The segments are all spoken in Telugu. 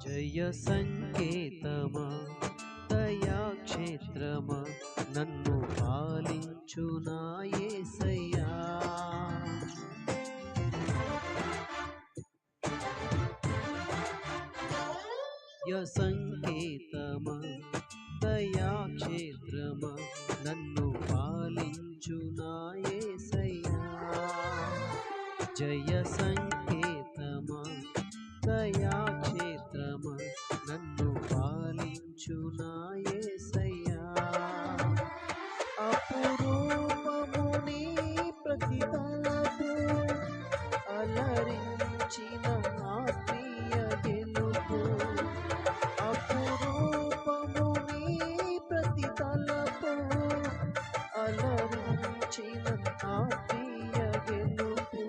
జయ సంకేతమా దయాక్షేత్రమా నన్ను పాలించు నా యేసయ్యా. సంకేతమా దయాక్షేత్రమా నన్ను పాలించు నా యేసయ్యా. జయ సంకేతమా దయాక్షేత్రమా నన్ను పాలించు నా యేసయ్యా. అపురూపము నీ ప్రతి తలపు అలరించిన ఆత్మీయ గెలుపు. అపురూపము నీ ప్రతి తలపు అలరించిన ఆత్మీయ గెలుపు.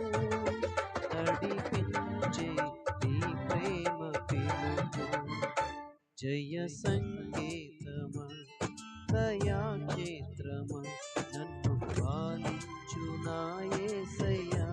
నడిపించే నీ ప్రేమ పిలుపు. జయ సంకేతమా దయాక్షేత్రమా నన్ను పాలించు నా యేసయ్యా.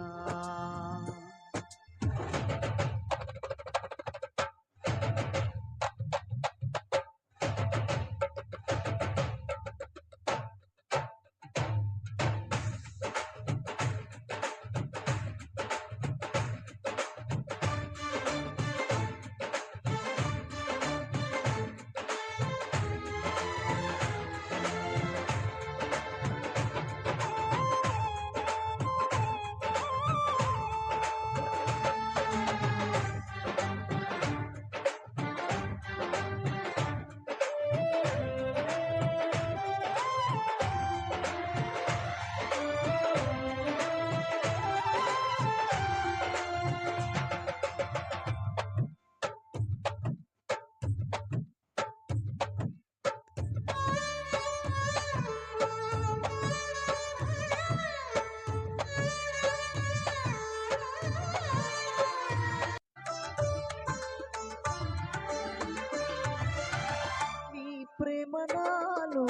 ప్రేమ నాలో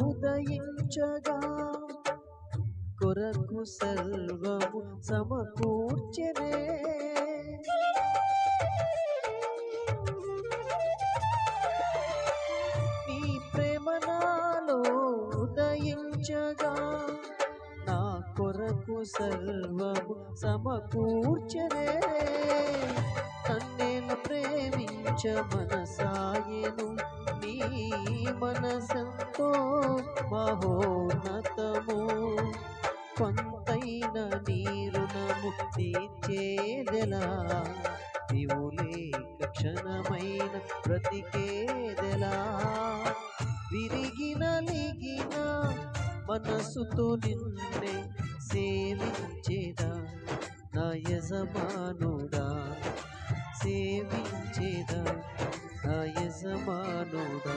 ఉదయించగా కొరకు సర్వము సమకూర్చెనే. నీ ప్రేమ నాలో ఉదయించగా నా కొరకు సర్వము సమకూర్చెనే. నన్నేలు ప్రేమించ మనసాయెను నీ మనసంతో మహోన్నతము. కొంతైన నీ రుణము తీర్చేదెలా, నీవు లేక క్షణమైన బ్రతికేదెలా. విరిగిన లిగిన మనసుతో నిన్నే సేవించేదా నా యజమానుడా. సేవించేదా నా యజమానుడా.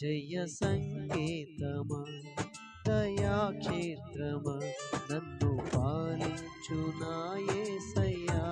జయ సంకేతమా దయాక్షేత్రమా నన్ను పాలించు నా యేసయ్యా.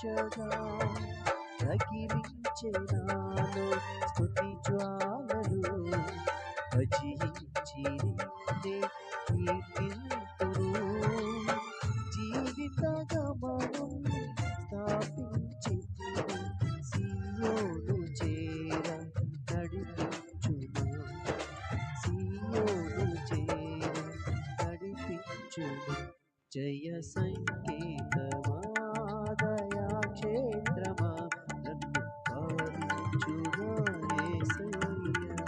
ఆరాధించగా రగిలించే నాలో స్తుతి జ్వాలలు భజించి నిన్నే కీర్తింతును. జీవిత గమనం స్థాపించి సియోను చేర నడిపించును. సియోను చేర నడిపించును. జయ సంకేతమా దయా క్షేత్రమా నన్ను పాలించుగా యేసయ్యా.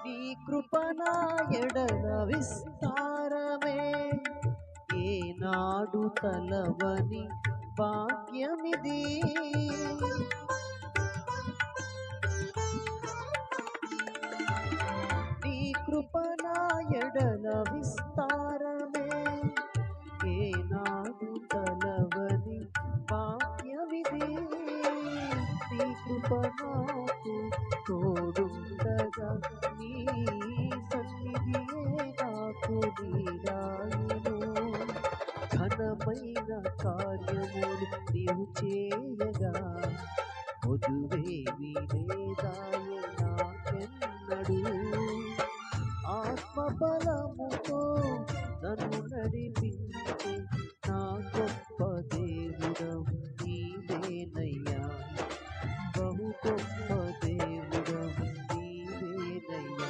నీ కృపణా ఎడల విస్తారమే ఏనాడు తలవని భాగ్యమిది. నీ కృపణా ఎడల విస్తారమే ఏనాడు తలవని భాగ్యమిది. నీ కృప నాకు తోడుండగా నీ సన్నిధియే నాకు నీడాయను. ఘనమైన కార్యములు నీవు చేయగా మధువేమి లేదాయ నాకెన్నడు. ఆత్మబలముతో నన్ను నడిపించే నా గొప్ప దేవుడవు నీవేనయ్యా. బహు గొప్ప దేవుడవు నీవేనయ్యా.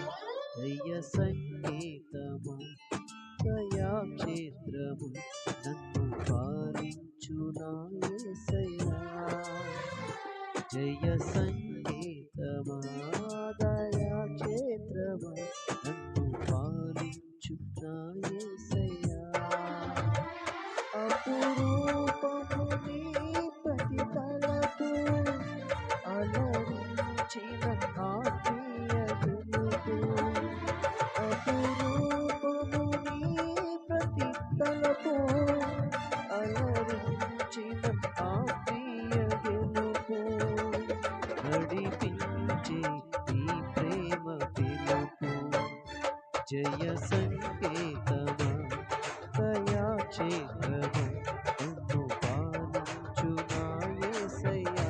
జయ సంకేతము దయా క్షేత్రము నన్ను పాలించు నా యేసయ్యా. జయ సంకేతమా దయా క్షేత్రమా నన్ను పాలించు నా యేసయ్యా. అపురూపము నీ ప్రతి తలపు అలరించిన ఆత్మీయ వెలుగు. అపురూపము నీ ప్రతి తలపు అలరించిన ఆత్మీయ వెలుగు. నడిపించే నీ ప్రేమ పిలుపు. జయ సంకేతమా దయా క్షేత్రము నన్ను పాలించు నా యేసయ్యా.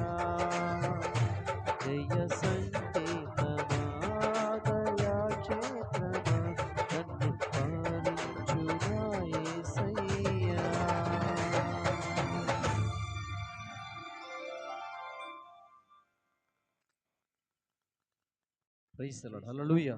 జయ సంకేతమా దయా క్షేత్రమా నన్ను పాలించు నా యేసయ్యా. Praise the Lord. హల్లెలూయా.